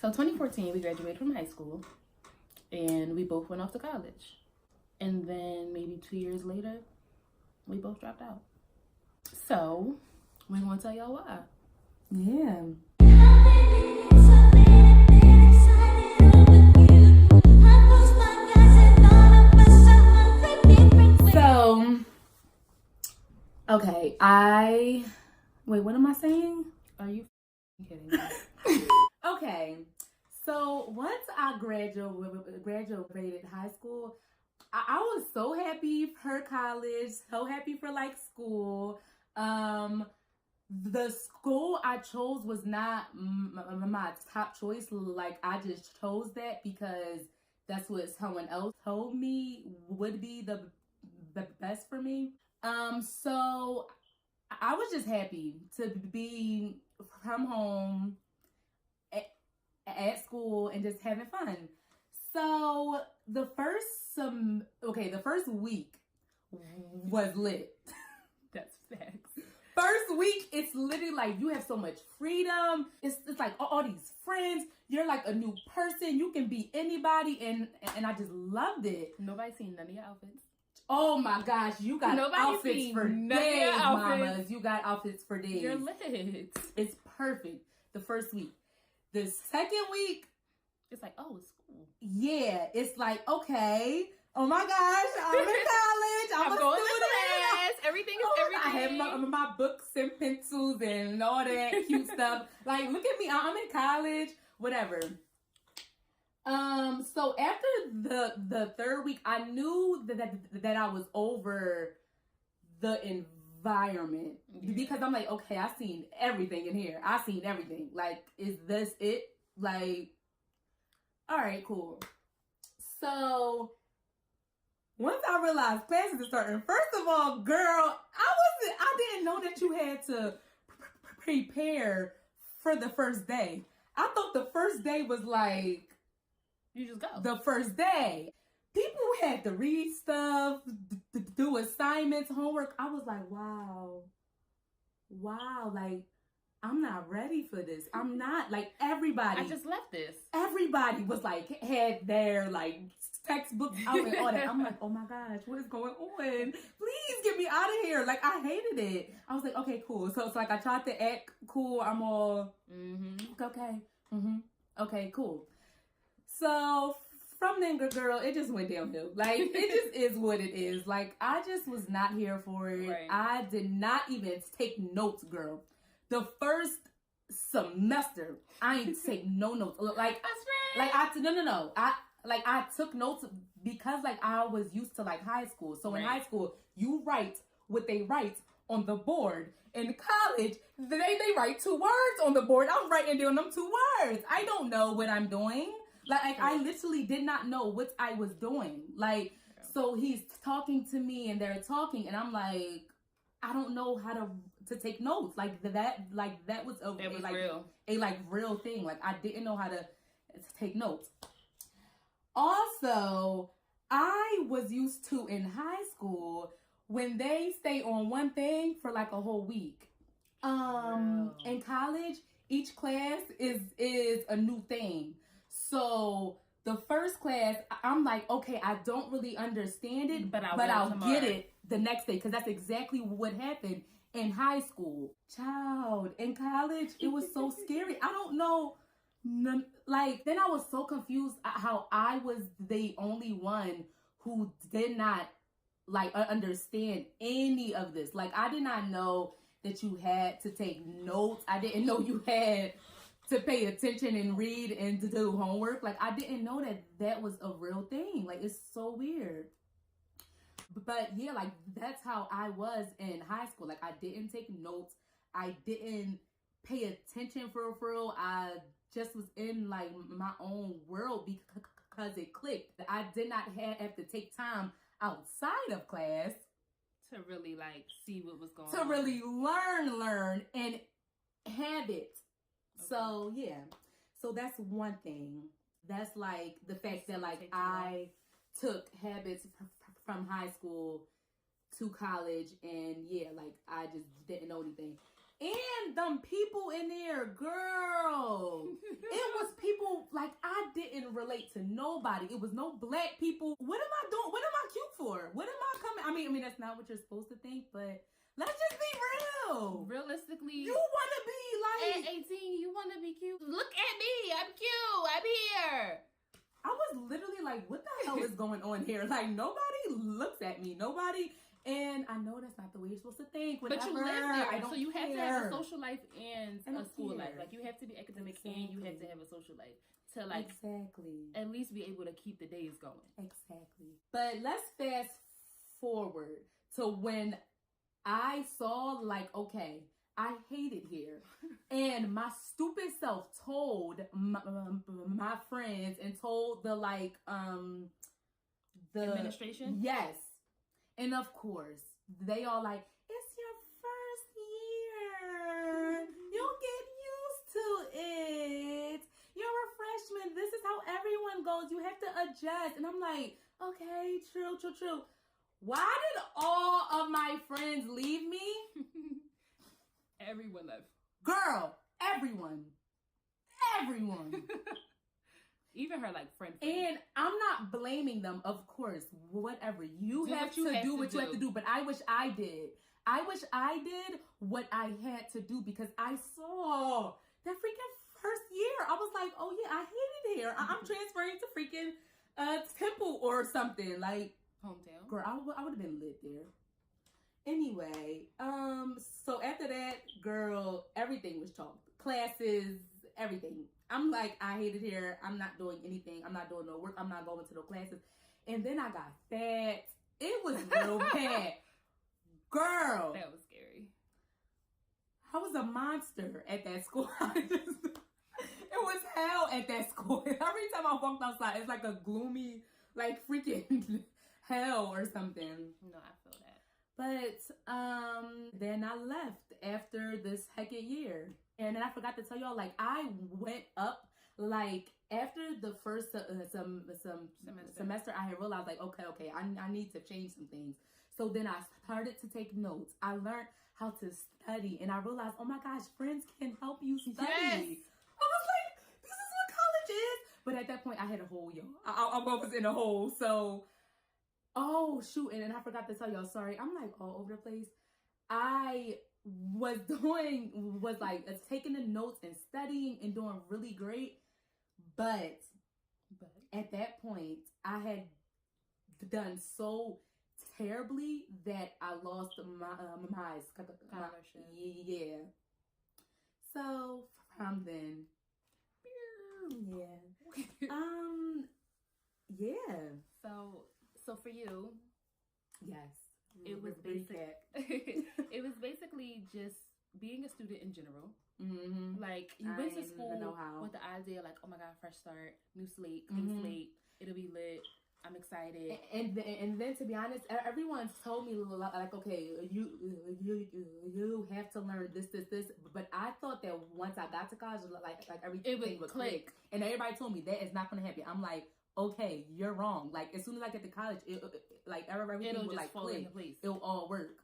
So 2014, we graduated from high school, and we both went off to college. And then maybe 2 years later, we both dropped out. So we're going to tell y'all why. Yeah. So, okay, wait, what am I saying? Are you kidding me? Okay, so once I graduated high school, I was so happy for college, so happy for like school. The school I chose was not my top choice. Like, I just chose that because that's what someone else told me would be the best for me. So I was just happy to be from home at school and just having fun. So the first week was lit. That's facts. First week, it's literally like you have so much freedom. It's like all these friends. You're like a new person. You can be anybody, and I just loved it. Nobody seen none of your outfits. Oh my gosh, you got outfits for days, mamas. You got outfits for days. You're lit. It's perfect. The first week. The second week, it's like, oh, it's school. Yeah, it's like, okay. Oh my gosh, I'm in college. I'm going to class. Everything is everything. I have my books and pencils and all that cute stuff. Like, look at me. I'm in college. Whatever. So after the third week, I knew that I was over the environment. Yeah. Because I'm like, okay, I've seen everything in here. I've seen everything. Like, is this it? Like, all right, cool. So once I realized classes are starting, first of all, girl, I didn't know that you had to prepare for the first day. I thought the first day was like, you just go. The first day. People had to read stuff, do assignments, homework. I was like, wow, like, I'm not ready for this. I'm not, like, everybody. I just left this. Everybody was like, had their, like, textbooks out and all that. I'm like, oh my gosh, what is going on? Please get me out of here. Like, I hated it. I was like, okay, cool. So it's like, I tried to act cool. I'm all, okay. Okay, cool. So from then, girl, it just went downhill. Like, it just is what it is. Like, I just was not here for it. Right. I did not even take notes, girl. The first semester, I ain't take no notes. Like, I took notes because, like, I was used to, like, high school. So in high school, you write what they write on the board. In college, they write 2 words on the board. I'm writing down them 2 words. I don't know what I'm doing. Like, I literally did not know what I was doing. Like, so he's talking to me and they're talking and I'm like, I don't know how to take notes. Like, that was a real thing. Like, I didn't know how to take notes. Also, I was used to in high school when they stay on one thing for like a whole week. In college, each class is a new thing. So the first class, I'm like, okay, I don't really understand it, but I'll get it the next day because that's exactly what happened in high school. Child, in college, it was so scary. I don't know. Like, then I was so confused how I was the only one who did not like understand any of this. Like, I did not know that you had to take notes. I didn't know you had to pay attention and read and to do homework. Like, I didn't know that was a real thing. Like, it's so weird. But yeah, like, that's how I was in high school. Like, I didn't take notes. I didn't pay attention for real. I just was in, like, my own world because it clicked. I did not have to take time outside of class to really, like, see what was going on. To really learn and have it. Okay. So, yeah. So, that's one thing. That's, like, the fact that, like, I took habits from high school to college, and, yeah, like, I just didn't know anything. And them people in there, girl. It was people couldn't relate to nobody. It was no black people. What am I doing? What am I cute for? What am I coming? I mean, that's not what you're supposed to think, but let's just be real. Realistically, You want to be like... At 18, you want to be cute? Look at me. I'm cute. I'm here. I was literally like, what the hell is going on here? Like, nobody looks at me. Nobody... And I know that's not the way you're supposed to think. Whatever. But you live there, I don't so you have to care. have a social life and a school life. Like, you have to be academic and you have to have a social life to, like, exactly, at least be able to keep the days going. Exactly. But let's fast forward to when I saw, like, okay, I hate it here. And my stupid self told my friends and told the, like, the administration? Yes. And of course, they all like, it's your first year. You'll get used to it. You're a freshman. This is how everyone goes. You have to adjust. And I'm like, okay, true. Why did all of my friends leave me? Everyone left. Girl, everyone. Even her, like, friend. And I'm not blaming them, of course. Whatever. You have to do what you have to do. But I wish I did. I wish I did what I had to do because I saw that freaking first year. I was like, oh, yeah, I hate it here. I'm transferring to freaking Temple or something. Like, hometown. Girl, I would have been lit there. Anyway, so after that, girl, everything was chalked. Classes, everything. I'm like, I hate it here. I'm not doing anything. I'm not doing no work. I'm not going to no classes. And then I got fat. It was real bad. Girl. That was scary. I was a monster at that school. It was hell at that school. Every time I walked outside, it's like a gloomy, like freaking hell or something. No, I feel that. But then I left after this second year. And then I forgot to tell y'all, like, I went up, like, after the first semester, I had realized, like, okay, I need to change some things. So then I started to take notes. I learned how to study. And I realized, oh, my gosh, friends can help you study. Yes. I was like, this is what college is. But at that point, I had a hole, yo. I was in a hole. So, oh, shoot. And then I forgot to tell y'all, sorry. I'm, like, all over the place. I was taking the notes and studying and doing really great. But at that point, I had done so terribly that I lost my scholarship. Yeah. So from then, yeah. So for you, yes. It was it was basically just being a student in general. Mm-hmm. Like, you went to school with the idea, like, oh my God, fresh start, new slate, clean slate, it'll be lit. I'm excited. And then to be honest, everyone told me like, okay, you have to learn this. But I thought that once I got to college, like everything would click. And everybody told me that is not going to happen. I'm like, okay, you're wrong. Like, as soon as I get to college, everything will, like, fall into place. It'll all work.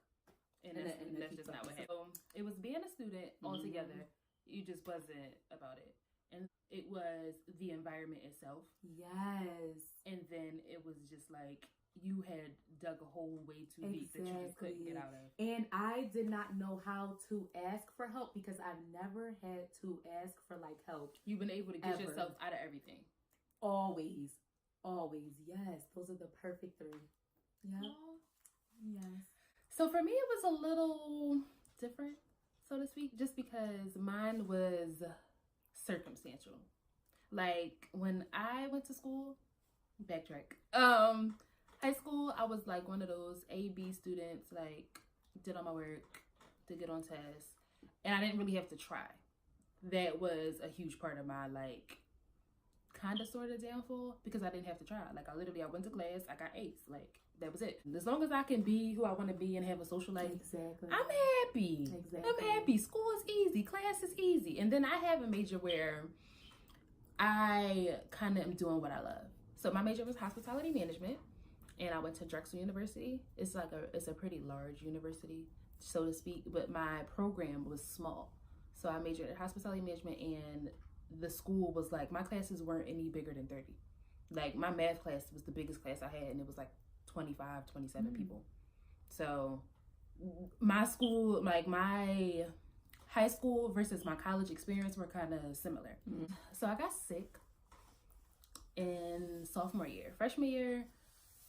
And that's just not what happened. So it was being a student altogether. You just wasn't about it. And it was the environment itself. Yes. And then it was just like, you had dug a hole way too deep that you just couldn't get out of. And I did not know how to ask for help because I've never had to ask for, like, help. You've been able to get yourself out of everything. Always. Yes. Those are the perfect three. Yeah. Yes. So for me, it was a little different, so to speak, just because mine was circumstantial. Like, when I went to school, backtrack. High school, I was like one of those A-B students, like, did all my work to get on tests, and I didn't really have to try. That was a huge part of my, like, kind of sort of downfall, because I didn't have to try. Like, I went to class, I got A's. Like, that was it. As long as I can be who I want to be and have a social life, exactly, I'm happy. Exactly. I'm happy. School is easy. Class is easy. And then I have a major where I kind of am doing what I love. So my major was hospitality management, and I went to Drexel University. It's a pretty large university, so to speak, but my program was small. So I majored in hospitality management and the school was like, my classes weren't any bigger than 30. Like, my math class was the biggest class I had, and it was like 25, 27 people. So my school, like my high school versus my college experience were kind of similar. So I got sick in sophomore year. Freshman year,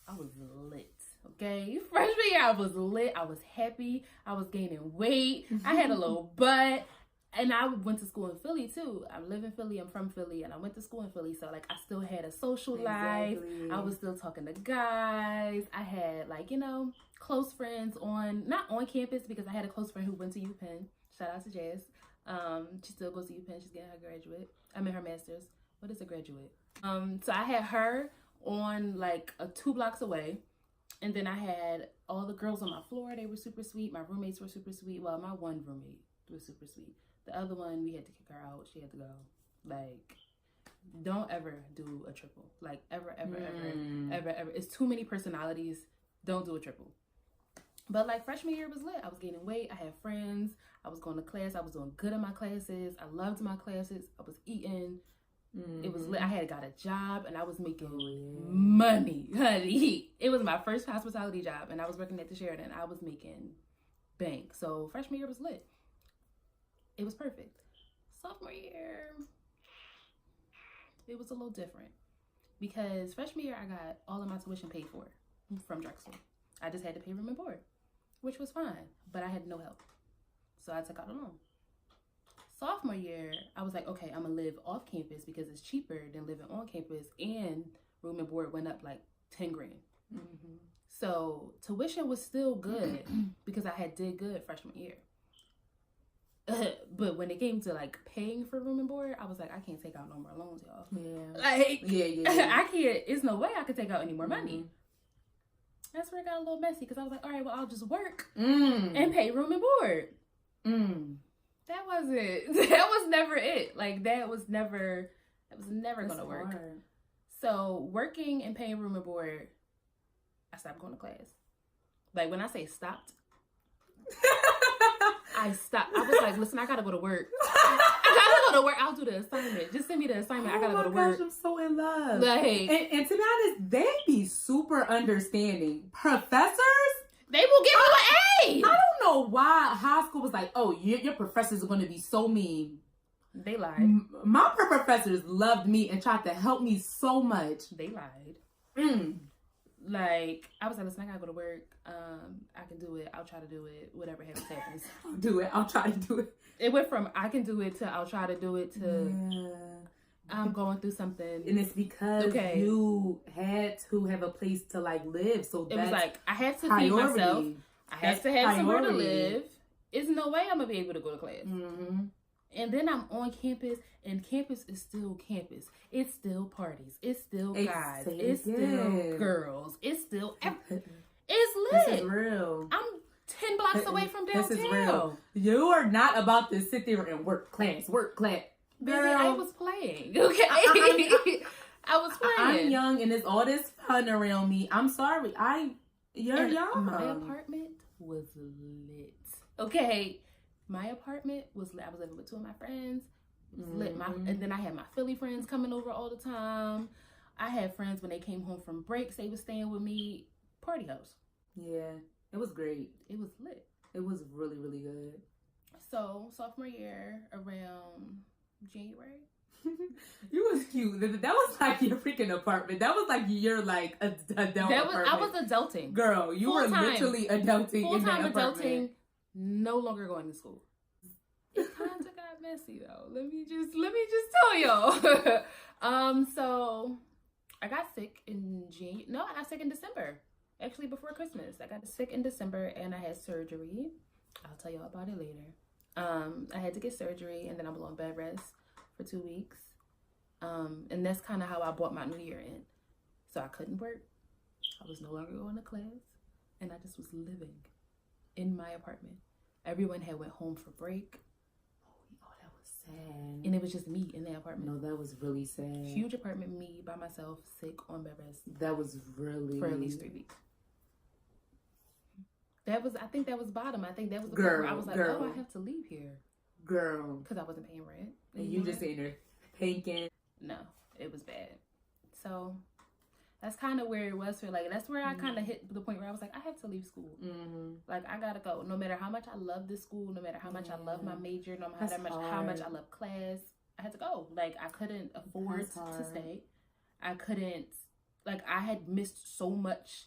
I was lit. Okay, freshman year I was lit. I was happy. I was gaining weight. I had a little butt. And I went to school in Philly too. I live in Philly. I'm from Philly, and I went to school in Philly. So like, I still had a social life. I was still talking to guys. I had like, you know, close friends not on campus, because I had a close friend who went to UPenn. Shout out to Jazz. She still goes to UPenn. She's getting her graduate. Her master's. What is a graduate? So I had her on like 2 blocks away. And then I had all the girls on my floor. They were super sweet. My roommates were super sweet. Well, my one roommate was super sweet. The other one, we had to kick her out. She had to go. Like, don't ever do a triple. Like, ever. It's too many personalities. Don't do a triple. But, like, freshman year was lit. I was gaining weight. I had friends. I was going to class. I was doing good in my classes. I loved my classes. I was eating. It was lit. I had got a job, and I was making money, honey. It was my first hospitality job, and I was working at the Sheraton. I was making bank. So, freshman year was lit. It was perfect. Sophomore year, it was a little different, because freshman year I got all of my tuition paid for from Drexel. I just had to pay room and board, which was fine, but I had no help. So I took out a loan. Sophomore year, I was like, okay, I'm gonna live off campus because it's cheaper than living on campus, and room and board went up like 10 grand. So tuition was still good because I had did good freshman year. But when it came to like paying for room and board, I was like, I can't take out no more loans, y'all. Yeah. Like, I can't. It's no way I could take out any more money. That's where it got a little messy, because I was like, all right, well, I'll just work and pay room and board. That wasn't. That was never it. Like, that was never gonna work. Hard. So working and paying room and board, I stopped going to class. Like, when I say stopped. I stopped. I was like, listen, I gotta go to work. I gotta go to work. I'll do the assignment. Just send me the assignment. I gotta go to work. I'm so in love. Like, and to be honest, they be super understanding. Professors, they will give you an A. I don't know why high school was like, oh, your professors are going to be so mean. They lied. My professors loved me and tried to help me so much. They lied. Like, I was like, listen, I gotta go to work. I can do it. I'll try to do it. Whatever happens. I'll do it. I'll try to do it. It went from I can do it to I'll try to do it to I'm going through something. And it's because you had to have a place to like live. So it was like, I had to feed myself. I have to have somewhere to live. There's no way I'm gonna be able to go to class. And then I'm on campus, and campus is still campus. It's still parties. It's still guys. It's still girls. It's still it's lit. This is real. I'm 10 blocks away from downtown. This is real. You are not about to sit there and work class. Baby, I was playing. Okay. I was playing. I'm young, and it's all this fun around me. I'm sorry. You're young. My apartment was lit. Okay. My apartment was lit. I was living with 2 of my friends. It was lit. And then I had my Philly friends coming over all the time. I had friends when they came home from breaks. They were staying with me. Party house. Yeah. It was great. It was lit. It was really, really good. So, sophomore year, around January. You was cute. That was like your freaking apartment. That was like your like adult apartment. I was adulting. Girl, you were literally adulting in that apartment. Adulting. No longer going to school. It kind of got messy though. Let me just tell y'all. So I got sick in I got sick in December. Actually, before Christmas, I got sick in December and I had surgery. I'll tell y'all about it later. I had to get surgery, and then I was on bed rest for 2 weeks. And that's kind of how I brought my new year in. So I couldn't work. I was no longer going to class, and I just was living in my apartment. Everyone had went home for break. Oh, that was sad. And it was just me in the apartment. No, that was really sad. Huge apartment, me by myself, sick on bed rest. That was really... For at least 3 weeks. I think that was bottom. I think that was the part where I was like, oh, I have to leave here. Girl. Because I wasn't paying rent. And you just sitting there, pinking. No, it was bad. So that's kind of where it was for like, that's where I kind of hit the point where I was like, I have to leave school. Like, I gotta go. No matter how much I love this school, no matter how much I love my major, no matter how much I love class, I had to go. Like, I couldn't afford to stay. I couldn't, like, I had missed so much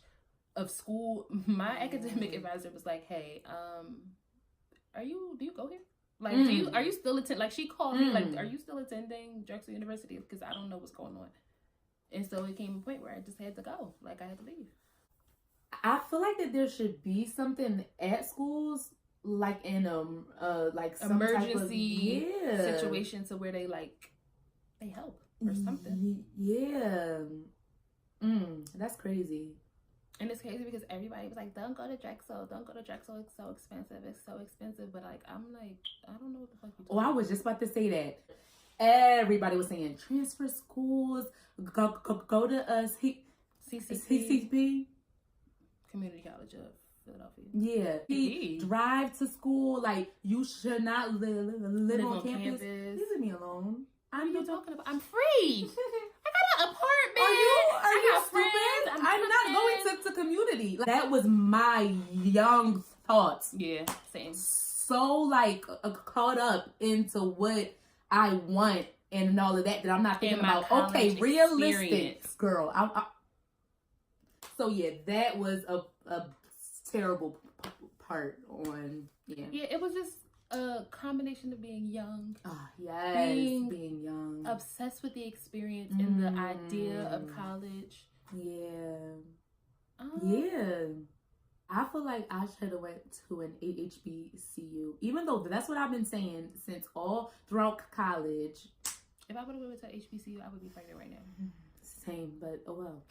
of school. My academic advisor was like, hey, do you go here? Like, are you still attending? Like, she called me, like, are you still attending Drexel University? Because I don't know what's going on. And so it came to a point where I just had to go. Like, I had to leave. I feel like that there should be something at schools, like in like some emergency type of, situation, to where they help or something. Yeah. That's crazy. And it's crazy because everybody was like, don't go to Drexel. Don't go to Drexel. It's so expensive. It's so expensive. But, like, I'm like, I don't know what the fuck you're talking about. I was just about to say that. Everybody was saying transfer schools, go to CCP, Community College of Philadelphia. Yeah, drive to school. Like, you should not live on campus. Please leave me alone. What are you talking about? I'm free. I got an apartment. Are you stupid? I'm not going to community. Like, that was my young thoughts. Yeah, same. So, like, caught up into what I want and all of that I'm not thinking about, okay, realistic, girl. So, yeah, that was a terrible part on, Yeah, it was just a combination of being young. Yes, being young. Obsessed with the experience and the idea of college. Yeah. Yeah. I feel like I should have went to an HBCU, even though that's what I've been saying since all throughout college. If I would have went to HBCU, I would be pregnant right now. Same, but oh well.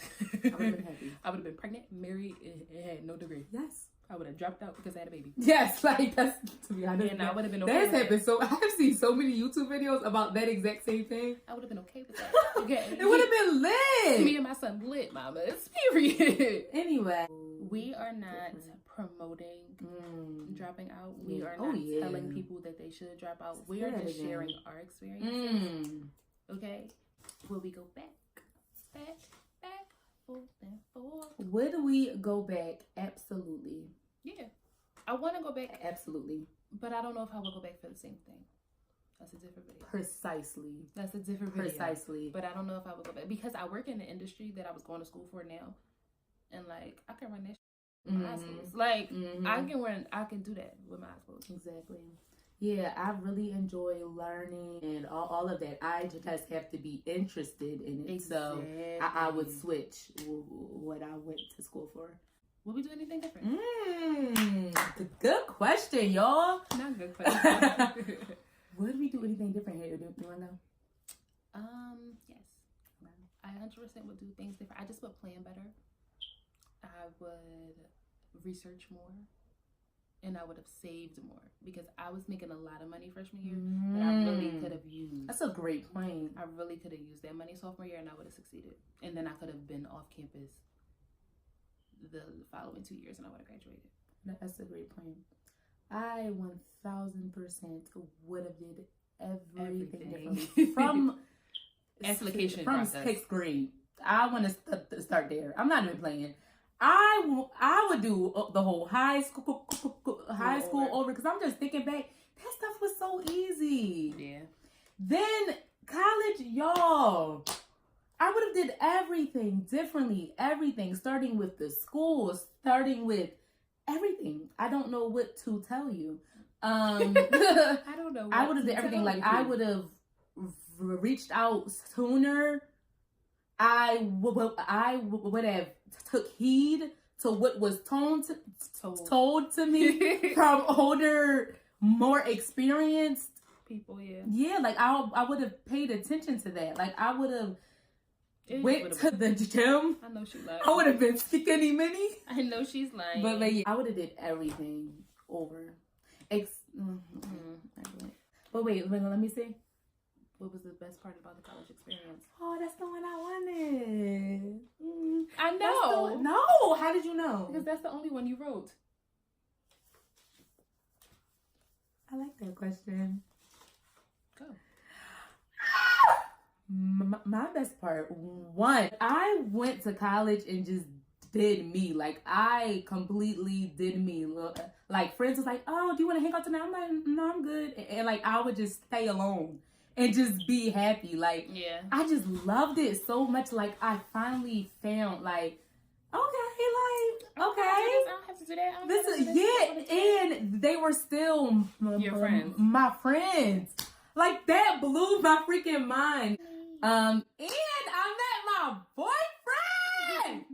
I would have been happy. I would have been pregnant, married, and had no degree. Yes. I would have dropped out because I had a baby. Yes, like, that's, to be honest. And I would have been okay. That's happened. So I've seen so many YouTube videos about that exact same thing. I would have been okay with that. Okay. It would have been lit. Me and my son lit, mama. It's period. Anyway. We are not promoting dropping out. We are not telling people that they should drop out. We are just sharing our experiences. Okay? Will we go back, forth and forth? Would we go back? Absolutely. Yeah. I want to go back. Absolutely. But I don't know if I will go back for the same thing. That's a different video. Precisely. That's a different video. Precisely. But I don't know if I will go back. Because I work in the industry that I was going to school for now. And, like, I can run that shit with my eyes closed. Like, I can do that with my eyes closed. Exactly. Yeah, I really enjoy learning and all of that. I just have to be interested in it. Exactly. So I would switch what I went to school for. Will we do anything different? Good question, y'all. Not a good question. Would we do anything different here? Do you want to know? Yes. I 100% would do things different. I just would plan better. I would research more. And I would have saved more because I was making a lot of money freshman year that I really could have used. That's a great point. I really could have used that money sophomore year and I would have succeeded. And then I could have been off campus the following 2 years and I would have graduated. That's a great point. I 1000% would have did everything differently from application from process. 6th grade. I want to start there. I'm not even playing. I would do the whole high school over because I'm just thinking back. That stuff was so easy. Yeah. Then college, y'all. I would have did everything differently. Everything, starting with the school, starting with everything. I don't know what to tell you. I don't know. I would have did everything. Like, I would have reached out sooner. I would have took heed to what was told to me from older, more experienced people. Yeah. Yeah, like I would have paid attention to that. Like, I would have went to the gym. I know she's lying. I would have been skinny mini. I know she's lying. But like, I would have did everything over. But wait, let me see. What was the best part about the college experience? Oh, that's the one I wanted. I know. No, how did you know? Because that's the only one you wrote. I like that question. Go. My best part, one, I went to college and just did me. Like, I completely did me. Like, friends was like, oh, do you want to hang out tonight? I'm like, no, I'm good. And like, I would just stay alone and just be happy. Like, Yeah. I just loved it so much. Like, I finally found, like, okay. I don't have to do that. This is, and they were still your friends. My friends. Like, that blew my freaking mind. And I met my boyfriend.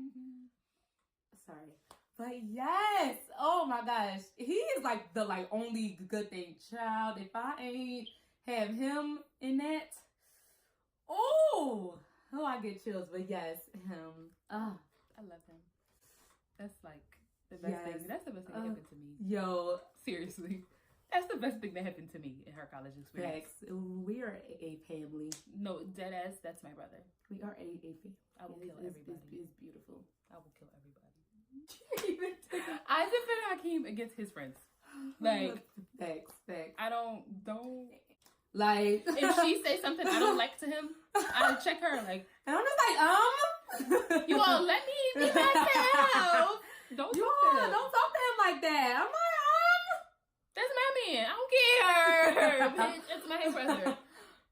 Sorry. But yes. Oh my gosh. He is like the only good thing. Child, if I ain't have him in that. Oh, I get chills. But yes, him. I love him. That's like the best thing. That's the best thing that happened to me. Yo. Seriously. That's the best thing that happened to me in her college experience. We are a family. No, deadass, that's my brother. We are a family. I will kill everybody. It's beautiful. I will kill everybody. I defend Hakeem against his friends. Like, facts. I don't. Like, if she say something I don't like to him, I'll check her. Like, and I'm just like, you won't let me be myself. Don't talk to him like that. I'm like, that's my man. I don't care. Bitch, it's my brother.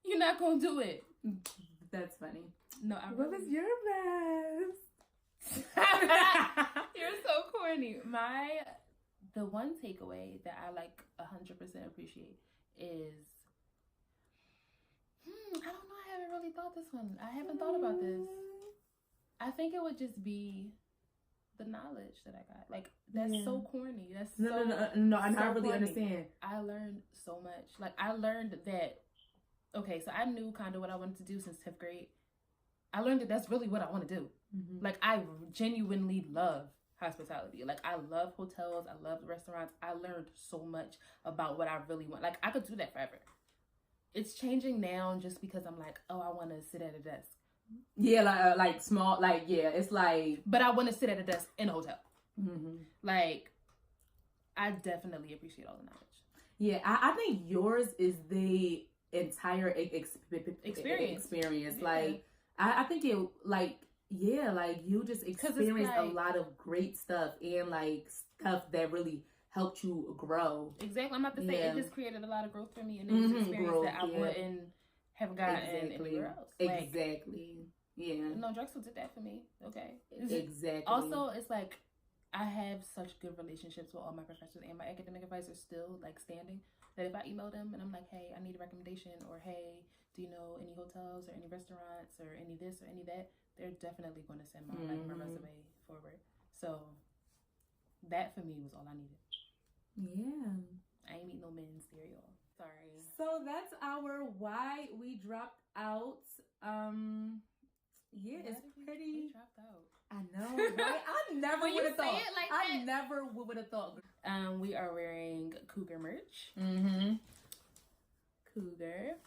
You're not gonna do it. That's funny. No, what was your best? You're so corny. The one takeaway that I 100% appreciate is I don't know, I haven't really thought this one. I haven't thought about this. I think it would just be the knowledge that I got. Like, that's so corny. That's no, I really corny. understand. I learned so much. Like, I learned that, okay, so I knew kind of what I wanted to do since 10th grade. I learned that that's really what I want to do. Mm-hmm. Like, I genuinely love hospitality. Like, I love hotels. I love restaurants. I learned so much about what I really want. Like, I could do that forever. It's changing now just because I'm like, oh, I want to sit at a desk. Yeah, like small, like, yeah, it's like... But I want to sit at a desk in a hotel. Mm-hmm. Like, I definitely appreciate all the knowledge. Yeah, I think yours is the entire experience. Yeah. Like, I think it, like, yeah, like, you just experienced a lot of great stuff and, like, stuff that really helped you grow. Exactly. I'm about to say, it just created a lot of growth for me, and it was an experience that I wouldn't have gotten anywhere else. Exactly. Yeah. No, Drexel did that for me. Okay. Exactly. Also, it's like, I have such good relationships with all my professors and my academic advisors still, like, standing, that if I email them and I'm like, hey, I need a recommendation, or hey, do you know any hotels or any restaurants or any this or any that, they're definitely going to send my my resume forward. So that for me was all I needed. Yeah. I ain't eat no men's cereal. Sorry. So that's our why we dropped out. Yeah, it's pretty. We dropped out. I know, right? I never would have thought. I never would have thought. We are wearing Cougar merch. Mm-hmm. Cougar.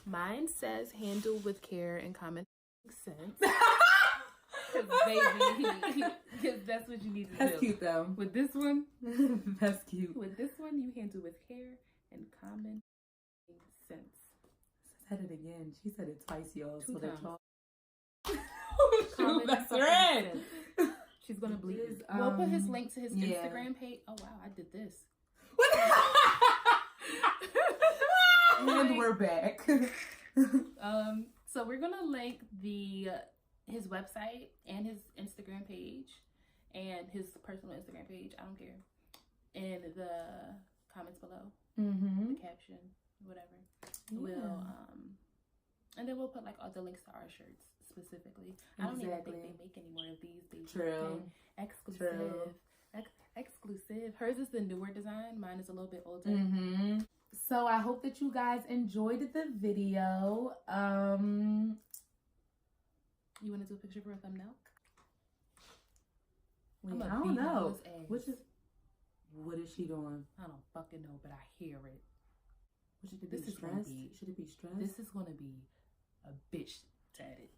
Mine says "handle with care and common sense." Because that's what you need to do. That's cute, though. With this one, that's cute. With this one, you handle with care and common sense. Said it again. She said it twice, y'all. Two times. That's right. She's gonna bleep it. We'll put his link to his Instagram page. Oh wow, I did this. And we're back. So we're gonna link his website and his Instagram page and his personal Instagram page. I don't care. In the comments below, the caption, whatever. Yeah. We'll and then we'll put all the links to our shirts specifically. I don't even think they make any more of these. Exclusive. Exclusive. Hers is the newer design. Mine is a little bit older. Mm-hmm. So I hope that you guys enjoyed the video. You want to do a picture for a thumbnail? Wait, I don't know. What is she doing? I don't fucking know, but I hear it. Should it be stressed? Should it be stressed? This is gonna be a bitch tatted.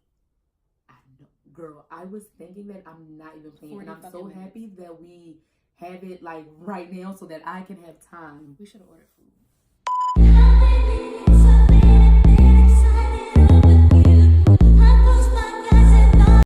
I know, girl. I was thinking that. I'm not even playing, and I'm so happy that we have it right now so that I can have time. We should have ordered food.